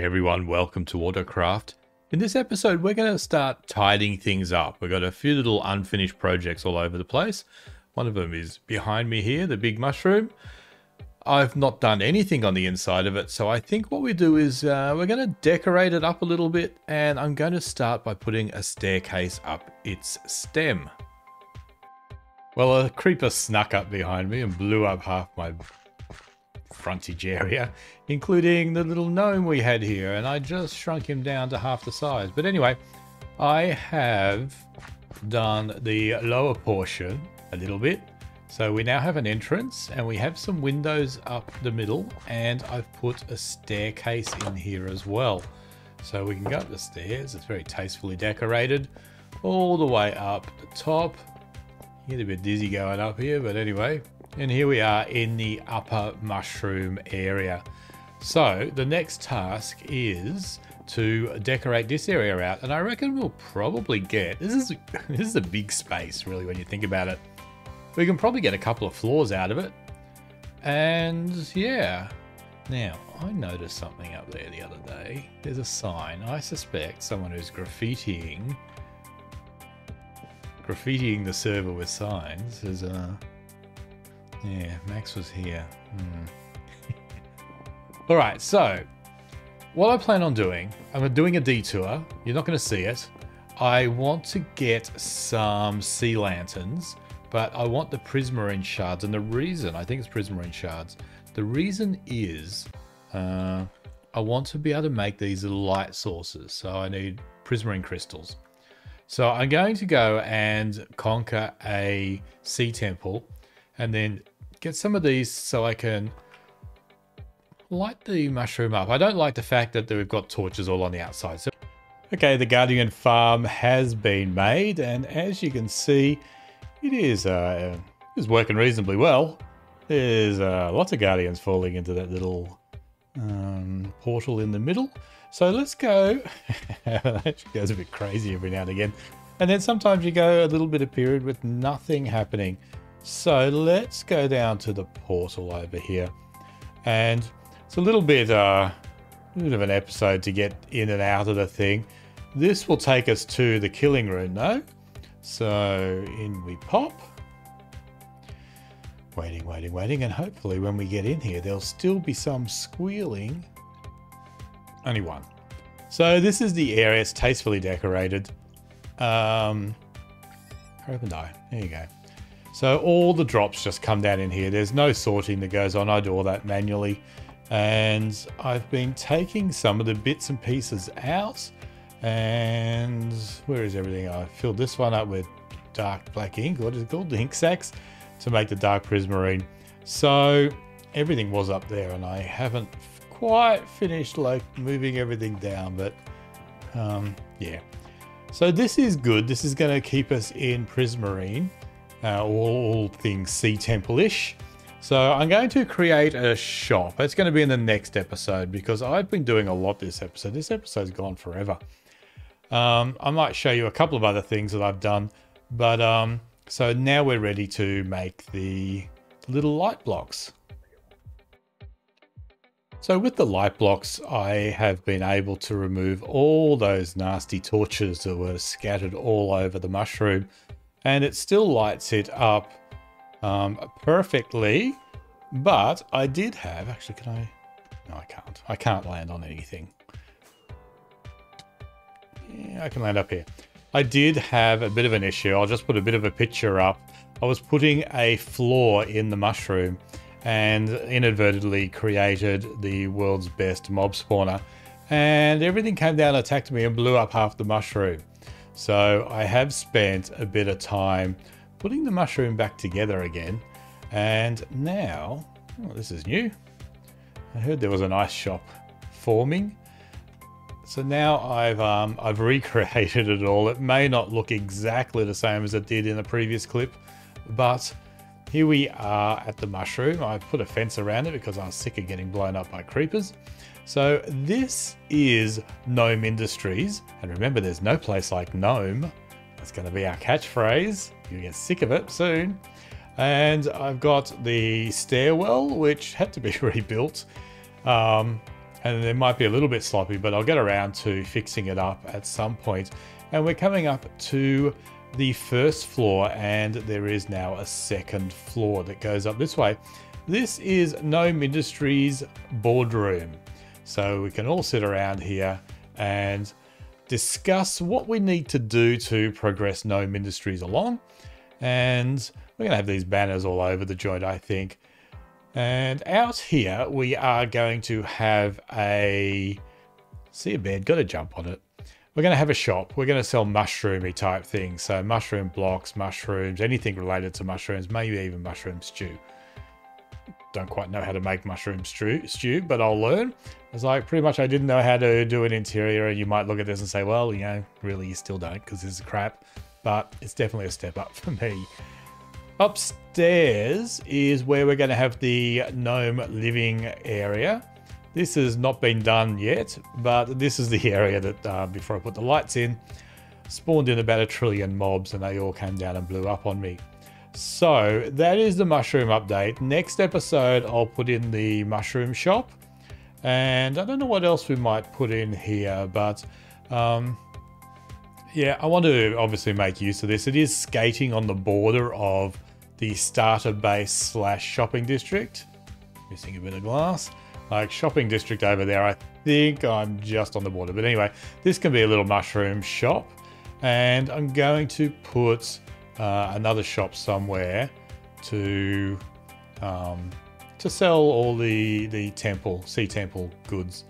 Hey everyone, welcome to Autocraft. In this episode, we're going to start tidying things up. We've got a few little unfinished projects all over the place. One of them is behind me here, the big mushroom. I've not done anything on the inside of it, so I think what we do is we're going to decorate it up a little bit, and I'm going to start by putting a staircase up its stem. Well, a creeper snuck up behind me and blew up half my frontage area, including the little gnome we had here, and I just shrunk him down to half the size. But anyway, I have done the lower portion a little bit, so we now have an entrance and we have some windows up the middle, and I've put a staircase in here as well, so we can go up the stairs. It's very tastefully decorated all the way up the top. You get a bit dizzy going up here, but anyway. And here we are in the upper mushroom area. So the next task is to decorate this area out, and I reckon we'll probably get this is a big space really when you think about it. We can probably get a couple of floors out of it, and yeah. Now I noticed something up there the other day. There's a sign. I suspect someone who's graffitiing the server with signs is yeah, Max was here. All right, so what I plan on doing, I'm doing a detour. You're not going to see it. I want to get some sea lanterns, but I want the prismarine shards. And the reason, I think it's prismarine shards. The reason is I want to be able to make these little light sources. So I need prismarine crystals. So I'm going to go and conquer a sea temple and then get some of these so I can light the mushroom up. I don't like the fact that we've got torches all on the outside. So, okay, the Guardian farm has been made, and as you can see, it is working reasonably well. There's lots of Guardians falling into that little portal in the middle. So let's go. It actually goes a bit crazy every now and again. And then sometimes you go a little bit of period with nothing happening. So let's go down to the portal over here. And it's a little bit of an episode to get in and out of the thing. This will take us to the killing room though. So in we pop. Waiting. And hopefully when we get in here, there'll still be some squealing. Only one. So this is the area. It's tastefully decorated. Open die. There you go. So all the drops just come down in here. There's no sorting that goes on. I do all that manually. And I've been taking some of the bits and pieces out. And where is everything? I filled this one up with dark black ink. What is it called? The ink sacks to make the dark prismarine. So everything was up there, and I haven't quite finished like moving everything down, but yeah. So this is good. This is going to keep us in prismarine. All things Sea Temple-ish. So I'm going to create a shop. It's going to be in the next episode because I've been doing a lot this episode. This episode's gone forever. I might show you a couple of other things that I've done, but so now we're ready to make the little light blocks. So with the light blocks, I have been able to remove all those nasty torches that were scattered all over the mushroom. And it still lights it up perfectly, but I did have, actually, can I? No, I can't. I can't land on anything. Yeah, I can land up here. I did have a bit of an issue. I'll just put a bit of a picture up. I was putting a floor in the mushroom and inadvertently created the world's best mob spawner. And everything came down, attacked me, and blew up half the mushroom. So I have spent a bit of time putting the mushroom back together again. And now, oh, this is new. I heard there was an ice shop forming. So now I've recreated it all. It may not look exactly the same as it did in the previous clip, but here we are at the mushroom. I put a fence around it because I was sick of getting blown up by creepers. So this is Gnome Industries. And remember, there's no place like Gnome. That's going to be our catchphrase. You'll get sick of it soon. And I've got the stairwell, which had to be rebuilt. and it might be a little bit sloppy, but I'll get around to fixing it up at some point. And we're coming up to the first floor, and there is now a second floor that goes up this way. This is Gnome Industries boardroom. So we can all sit around here and discuss what we need to do to progress Gnome Industries along. And we're gonna have these banners all over the joint, I think. And out here, we are going to have see a bed, got to jump on it. We're going to have a shop. We're going to sell mushroomy type things. So mushroom blocks, mushrooms, anything related to mushrooms, maybe even mushroom stew. Don't quite know how to make mushroom stew, but I'll learn. It's like pretty much I didn't know how to do an interior, and you might look at this and say, well, you know, really you still don't because this is crap. But it's definitely a step up for me. Upstairs is where we're going to have the gnome living area. This has not been done yet, but this is the area that, before I put the lights in, spawned in about 1 trillion mobs and they all came down and blew up on me. So that is the mushroom update. Next episode, I'll put in the mushroom shop. And I don't know what else we might put in here, but yeah, I want to obviously make use of this. It is skating on the border of the starter base / shopping district. Missing a bit of glass. Like shopping district over there, I think I'm just on the border. But anyway, this can be a little mushroom shop. And I'm going to put another shop somewhere to sell all the Sea Temple goods.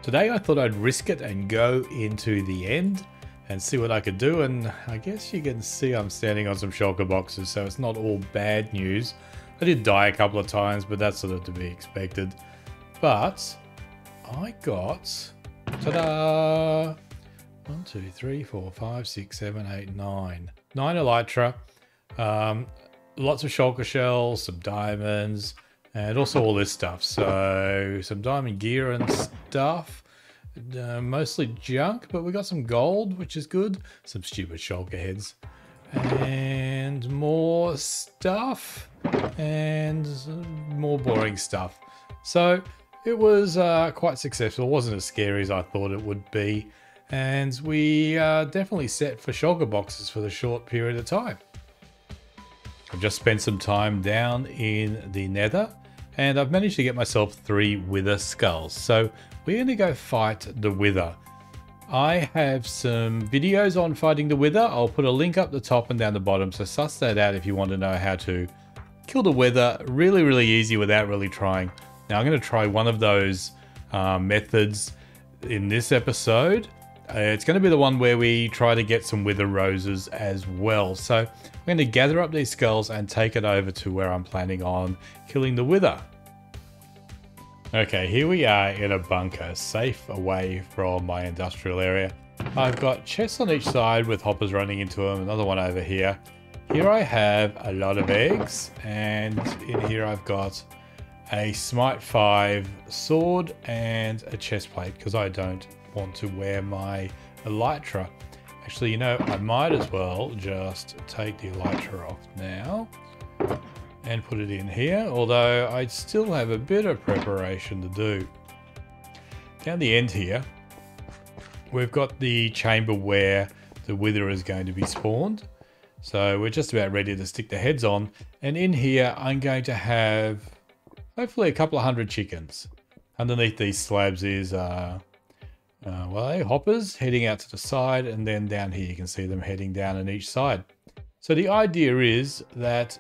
Today I thought I'd risk it and go into the end and see what I could do. And I guess you can see I'm standing on some shulker boxes, so it's not all bad news. I did die a couple of times, but that's sort of to be expected. But I got, ta-da! 1, 2, 3, 4, 5, 6, 7, 8, 9. 9 elytra, lots of shulker shells, some diamonds, and also all this stuff. So some diamond gear and stuff. Mostly junk, but we got some gold, which is good. Some stupid shulker heads. And more stuff. And more boring stuff. So it was quite successful. It wasn't as scary as I thought it would be. And we are definitely set for shulker boxes for the short period of time. I've just spent some time down in the nether, and I've managed to get myself 3 wither skulls. So we're going to go fight the wither. I have some videos on fighting the wither. I'll put a link up the top and down the bottom, so suss that out if you want to know how to kill the wither really, really easy without really trying. Now I'm going to try one of those methods in this episode. It's going to be the one where we try to get some wither roses as well. So I'm going to gather up these skulls and take it over to where I'm planning on killing the wither. Okay, here we are in a bunker, safe away from my industrial area. I've got chests on each side with hoppers running into them, another one over here. Here I have a lot of eggs, and in here I've got a Smite 5 sword and a chest plate because I don't want to wear my elytra. Actually, you know, I might as well just take the elytra off now and put it in here, although I still have a bit of preparation to do. Down the end here, we've got the chamber where the wither is going to be spawned. So we're just about ready to stick the heads on. And in here, I'm going to have hopefully a couple of 100 chickens. Underneath these slabs is, well, hoppers heading out to the side. And then down here, you can see them heading down on each side. So the idea is that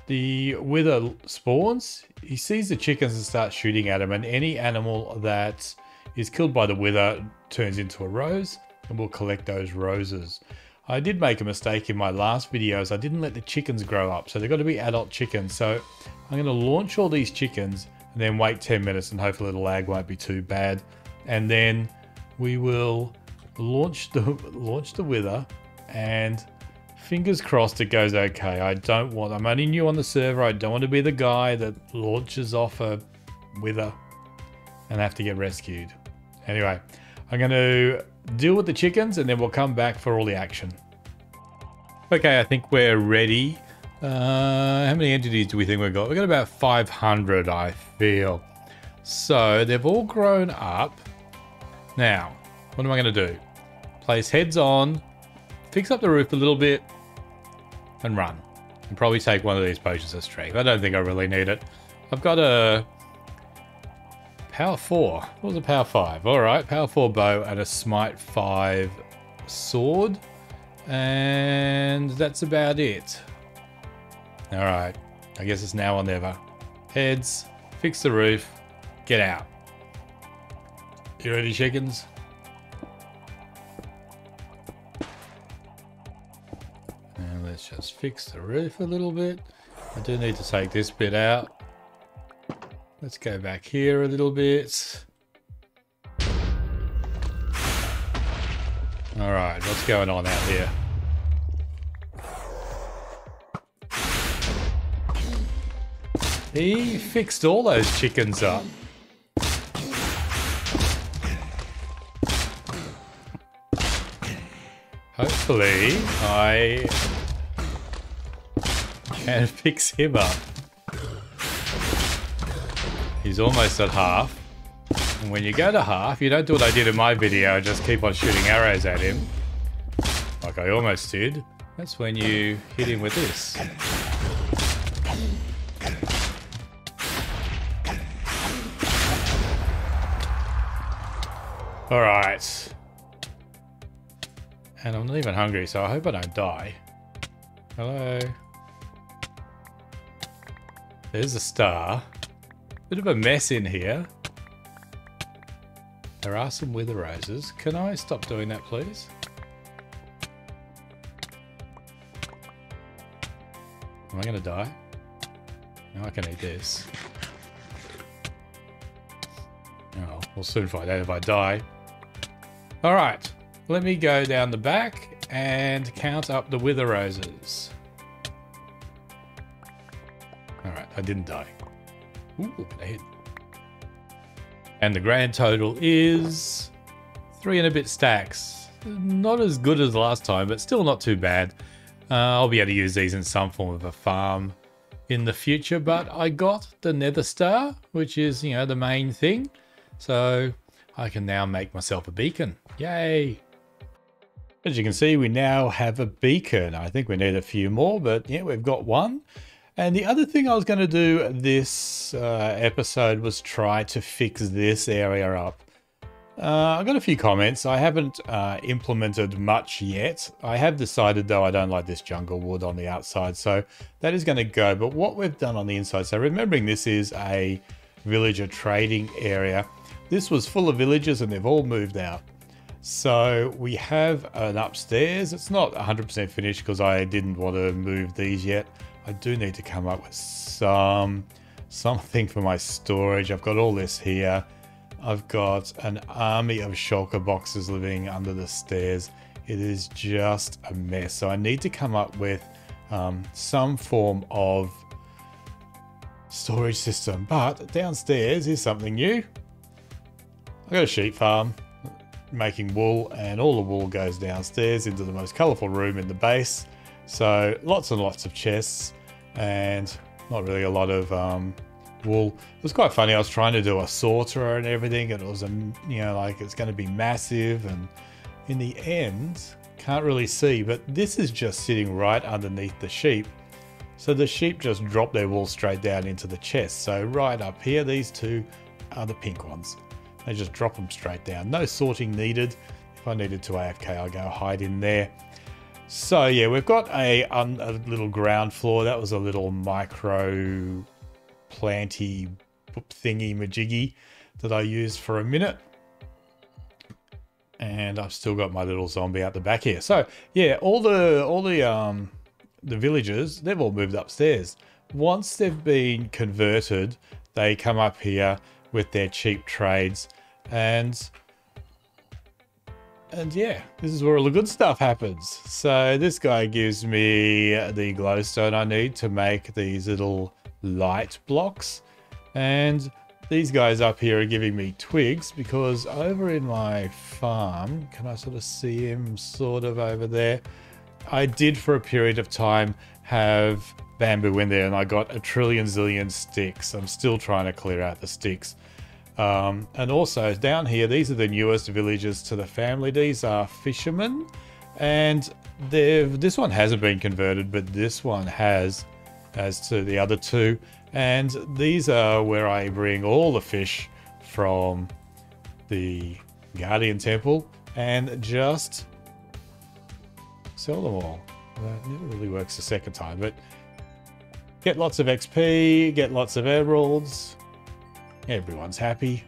the wither spawns, he sees the chickens and starts shooting at them, and any animal that is killed by the wither turns into a rose, and we'll collect those roses. I did make a mistake in my last videos. I didn't let the chickens grow up, so they've got to be adult chickens. So I'm going to launch all these chickens and then wait 10 minutes, and hopefully the lag won't be too bad. And then we will launch the wither, and fingers crossed it goes okay. I'm only new on the server. I don't want to be the guy that launches off a wither and have to get rescued. Anyway, I'm going to deal with the chickens and then we'll come back for all the action. Okay, I think we're ready. How many entities do we think we've got? We've got about 500, I feel. So they've all grown up. Now, what am I going to do? Place heads on, fix up the roof a little bit, and run. And probably take one of these potions of strength. I don't think I really need it. I've got a power 4. What was a power 5? Alright, power 4 bow and a smite 5 sword. And that's about it. Alright, I guess it's now or never. Heads, fix the roof, get out. You ready, chickens? And let's just fix the roof a little bit. I do need to take this bit out. Let's go back here a little bit. Alright, what's going on out here? He fixed all those chickens up. Hopefully, I can fix him up. He's almost at half. And when you go to half, you don't do what I did in my video, just keep on shooting arrows at him. Like I almost did. That's when you hit him with this. Alright. And I'm not even hungry, so I hope I don't die. Hello. There's a star. Bit of a mess in here. There are some wither roses. Can I stop doing that, please? Am I going to die? No, I can eat this. Oh, we'll soon find out if I die. Alright, let me go down the back and count up the wither roses. Alright, I didn't die. Ooh, look at that hit. And the grand total is 3 and a bit stacks. Not as good as last time, but still not too bad. I'll be able to use these in some form of a farm in the future, but I got the Nether Star, which is, you know, the main thing. So I can now make myself a beacon. Yay! As you can see, we now have a beacon. I think we need a few more, but yeah, we've got one. And the other thing I was going to do this episode was try to fix this area up. I got a few comments. I haven't implemented much yet. I have decided, though, I don't like this jungle wood on the outside, so that is going to go. But what we've done on the inside, so remembering this is a villager trading area, this was full of villagers and they've all moved out. So we have an upstairs. It's not 100% finished because I didn't want to move these yet. I do need to come up with something for my storage. I've got all this here. I've got an army of shulker boxes living under the stairs. It is just a mess. So I need to come up with some form of storage system. But downstairs is something new. I've got a sheep farm making wool, and all the wool goes downstairs into the most colourful room in the base. So lots and lots of chests and not really a lot of wool. It was quite funny. I was trying to do a sorter and everything, and it was, you know, like it's going to be massive, and in the end, can't really see, but this is just sitting right underneath the sheep. So the sheep just drop their wool straight down into the chest. So right up here, these two are the pink ones. They just drop them straight down. No sorting needed. If I needed to AFK, I'll go hide in there. So yeah, we've got a little ground floor. That was a little micro planty thingy majiggy that I used for a minute. And I've still got my little zombie out the back here. So yeah, all the villagers, they've all moved upstairs. Once they've been converted, they come up here with their cheap trades, and yeah, this is where all the good stuff happens. So this guy gives me the glowstone I need to make these little light blocks, and these guys up here are giving me twigs, because over in my farm, can I sort of see him sort of over there? I did for a period of time have bamboo in there, and I got a trillion zillion sticks. I'm still trying to clear out the sticks. And also down here, these are the newest villagers to the family. These are fishermen, and this one hasn't been converted, but this one has, as to the other two. And these are where I bring all the fish from the Guardian Temple and just sell them all. That never really works the second time, but get lots of XP, get lots of emeralds. Everyone's happy.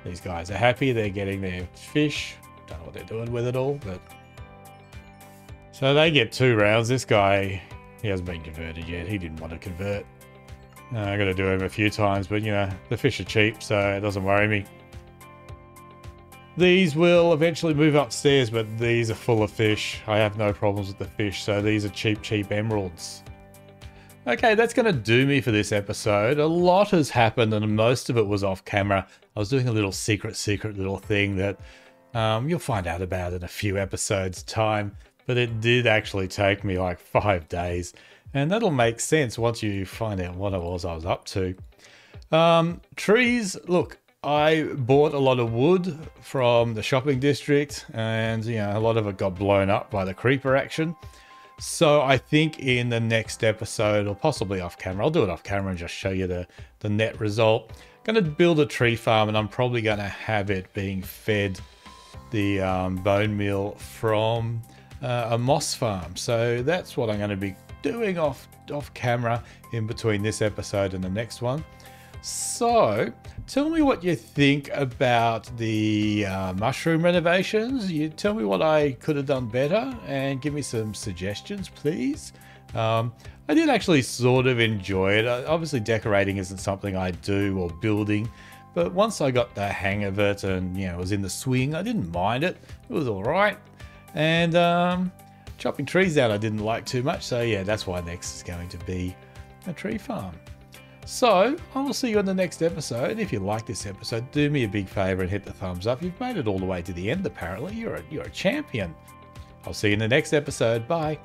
These guys are happy. They're getting their fish. Don't know what they're doing with it all, but so they get 2 rounds. This guy, he hasn't been converted yet. He didn't want to convert. I got to do him a few times, but you know, the fish are cheap, so it doesn't worry me. These will eventually move upstairs, but these are full of fish. I have no problems with the fish, so these are cheap emeralds. Okay, that's going to do me for this episode. A lot has happened, and most of it was off camera. I was doing a little secret little thing that you'll find out about in a few episodes' time, but it did actually take me like 5 days, and that'll make sense once you find out what it was I was up to. Trees, look, I bought a lot of wood from the shopping district, and you know, a lot of it got blown up by the creeper action. So I think in the next episode, or possibly off camera, I'll do it off camera and just show you the net result. I'm going to build a tree farm, and I'm probably going to have it being fed the bone meal from a moss farm. So that's what I'm going to be doing off camera in between this episode and the next one. So tell me what you think about the mushroom renovations. You tell me what I could have done better and give me some suggestions, please. I did actually sort of enjoy it. Obviously decorating isn't something I do, or building, but once I got the hang of it and you know, was in the swing, I didn't mind it. It was all right. And chopping trees down I didn't like too much, so yeah, that's why next is going to be a tree farm. So I will see you in the next episode. If you like this episode, do me a big favor and hit the thumbs up. You've made it all the way to the end apparently. You're a champion. I'll see you in the next episode. Bye.